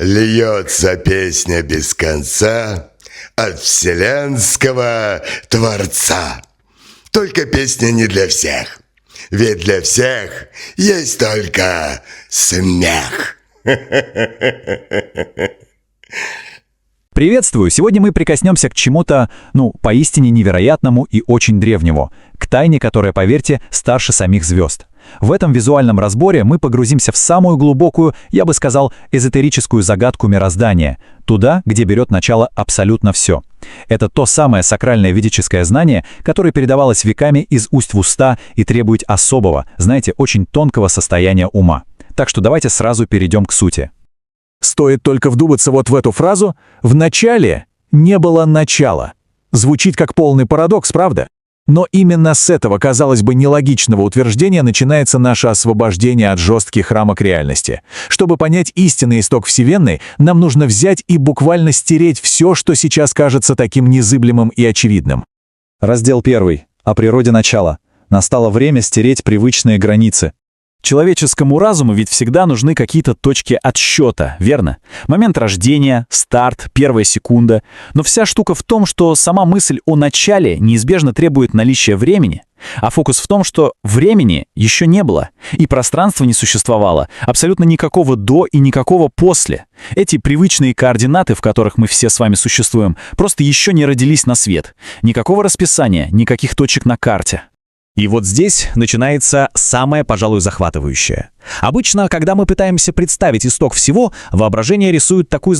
Льется песня без конца от вселенского Творца. Только песня не для всех, ведь для всех есть только смех. Приветствую! Сегодня мы прикоснемся к чему-то, поистине невероятному и очень древнему, к тайне, которая, поверьте, старше самих звезд. В этом визуальном разборе мы погрузимся в самую глубокую, я бы сказал, эзотерическую загадку мироздания, туда, где берет начало абсолютно все. Это то самое сакральное ведическое знание, которое передавалось веками из уст в уста и требует особого, очень тонкого состояния ума. Так что давайте сразу перейдем к сути. Стоит только вдуматься вот в эту фразу «в начале не было начала». Звучит как полный парадокс, правда? Но именно с этого, казалось бы, нелогичного утверждения начинается наше освобождение от жестких рамок реальности. Чтобы понять истинный исток Вселенной, нам нужно взять и буквально стереть все, что сейчас кажется таким незыблемым и очевидным. Раздел 1. О природе начала. Настало время стереть привычные границы. Человеческому разуму ведь всегда нужны какие-то точки отсчета, верно? Момент рождения, старт, первая секунда. Но вся штука в том, что сама мысль о начале неизбежно требует наличия времени. А фокус в том, что времени еще не было, и пространства не существовало, абсолютно никакого до и никакого после. Эти привычные координаты, в которых мы все с вами существуем, просто еще не родились на свет. Никакого расписания, никаких точек на карте. И вот здесь начинается самое, пожалуй, захватывающее. Обычно, когда мы пытаемся представить исток всего, воображение рисует такую,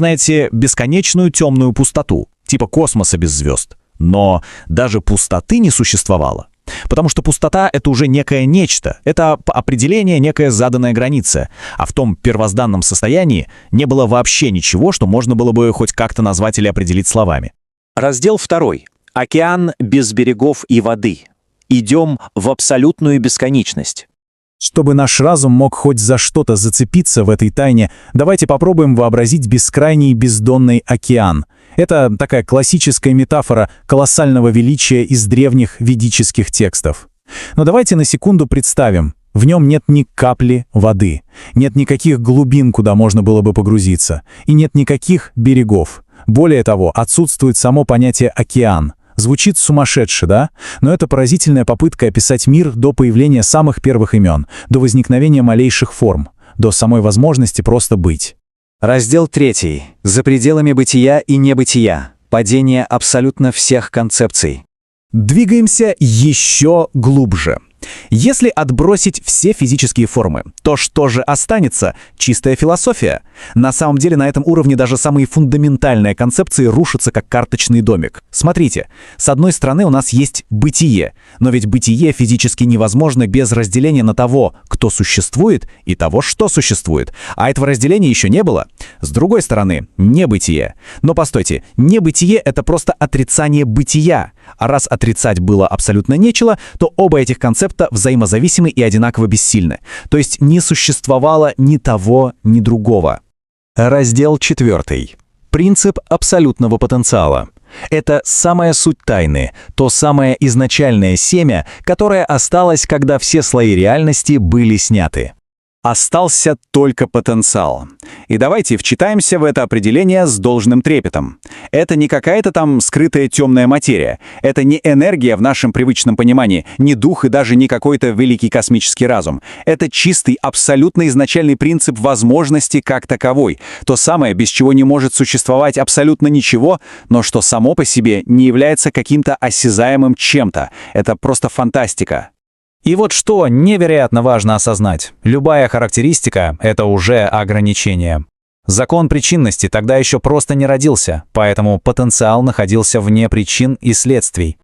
бесконечную темную пустоту, типа космоса без звезд. Но даже пустоты не существовало. Потому что пустота — это уже некое нечто, это по определению некая заданная граница, а в том первозданном состоянии не было вообще ничего, что можно было бы хоть как-то назвать или определить словами. Раздел 2. Океан без берегов и воды. Идем в абсолютную бесконечность. Чтобы наш разум мог хоть за что-то зацепиться в этой тайне, давайте попробуем вообразить бескрайний бездонный океан. Это такая классическая метафора колоссального величия из древних ведических текстов. Но давайте на секунду представим, в нем нет ни капли воды, нет никаких глубин, куда можно было бы погрузиться, и нет никаких берегов. Более того, отсутствует само понятие «океан». Звучит сумасшедше, да? Но это поразительная попытка описать мир до появления самых первых имен, до возникновения малейших форм, до самой возможности просто быть. Раздел 3. За пределами бытия и небытия. Падение абсолютно всех концепций. Двигаемся еще глубже. Если отбросить все физические формы, то что же останется? Чистая философия. На самом деле на этом уровне даже самые фундаментальные концепции рушатся как карточный домик. Смотрите, с одной стороны у нас есть бытие, но ведь бытие физически невозможно без разделения на того, кто существует, и того, что существует. А этого разделения еще не было. С другой стороны, небытие. Но постойте, небытие — это просто отрицание бытия. А раз отрицать было абсолютно нечего, то оба этих концепта взаимозависимы и одинаково бессильны. То есть не существовало ни того, ни другого. Раздел 4. Принцип абсолютного потенциала. Это самая суть тайны, то самое изначальное семя, которое осталось, когда все слои реальности были сняты. Остался только потенциал. И давайте вчитаемся в это определение с должным трепетом. Это не какая-то там скрытая темная материя. Это не энергия в нашем привычном понимании, не дух и даже не какой-то великий космический разум. Это чистый, абсолютно изначальный принцип возможности как таковой. То самое, без чего не может существовать абсолютно ничего, но что само по себе не является каким-то осязаемым чем-то. Это просто фантастика. И вот что невероятно важно осознать. Любая характеристика — это уже ограничение. Закон причинности тогда еще просто не родился, поэтому потенциал находился вне причин и следствий.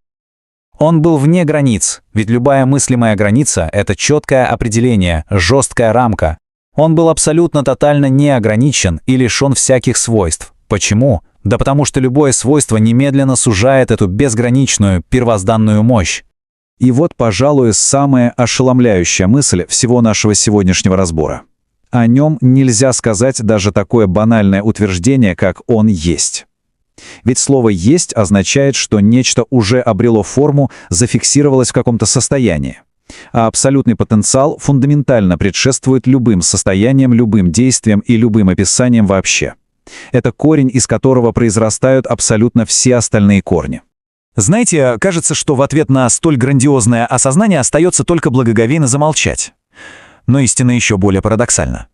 Он был вне границ, ведь любая мыслимая граница — это четкое определение, жесткая рамка. Он был абсолютно тотально не ограничен и лишен всяких свойств. Почему? Да потому что любое свойство немедленно сужает эту безграничную первозданную мощь. И вот, пожалуй, самая ошеломляющая мысль всего нашего сегодняшнего разбора. О нем нельзя сказать даже такое банальное утверждение, как «он есть». Ведь слово «есть» означает, что нечто уже обрело форму, зафиксировалось в каком-то состоянии. А абсолютный потенциал фундаментально предшествует любым состояниям, любым действиям и любым описаниям вообще. Это корень, из которого произрастают абсолютно все остальные корни. Знаете, кажется, что в ответ на столь грандиозное осознание остается только благоговейно замолчать. Но истина еще более парадоксальна.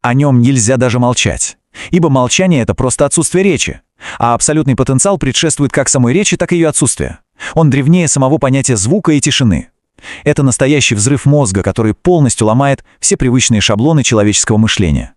О нем нельзя даже молчать. Ибо молчание — это просто отсутствие речи. А абсолютный потенциал предшествует как самой речи, так и ее отсутствию. Он древнее самого понятия звука и тишины. Это настоящий взрыв мозга, который полностью ломает все привычные шаблоны человеческого мышления.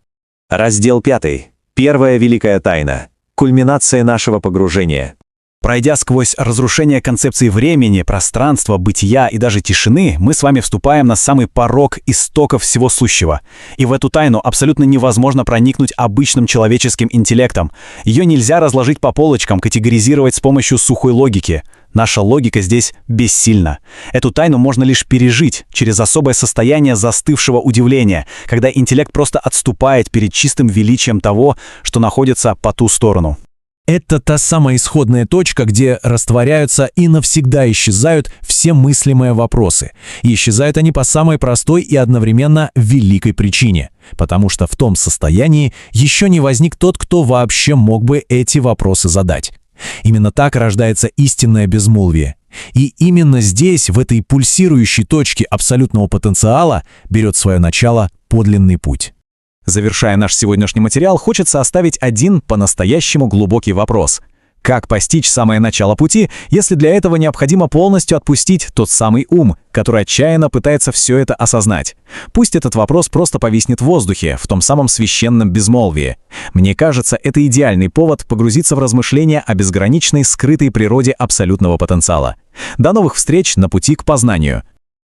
Раздел 5. Первая великая тайна. Кульминация нашего погружения. Пройдя сквозь разрушение концепции времени, пространства, бытия и даже тишины, мы с вами вступаем на самый порог истоков всего сущего. И в эту тайну абсолютно невозможно проникнуть обычным человеческим интеллектом. Ее нельзя разложить по полочкам, категоризировать с помощью сухой логики. Наша логика здесь бессильна. Эту тайну можно лишь пережить через особое состояние застывшего удивления, когда интеллект просто отступает перед чистым величием того, что находится по ту сторону. Это та самая исходная точка, где растворяются и навсегда исчезают все мыслимые вопросы. И исчезают они по самой простой и одновременно великой причине. Потому что в том состоянии еще не возник тот, кто вообще мог бы эти вопросы задать. Именно так рождается истинное безмолвие. И именно здесь, в этой пульсирующей точке абсолютного потенциала, берет свое начало подлинный путь. Завершая наш сегодняшний материал, хочется оставить один по-настоящему глубокий вопрос. Как постичь самое начало пути, если для этого необходимо полностью отпустить тот самый ум, который отчаянно пытается все это осознать? Пусть этот вопрос просто повиснет в воздухе, в том самом священном безмолвии. Мне кажется, это идеальный повод погрузиться в размышления о безграничной скрытой природе абсолютного потенциала. До новых встреч на пути к познанию.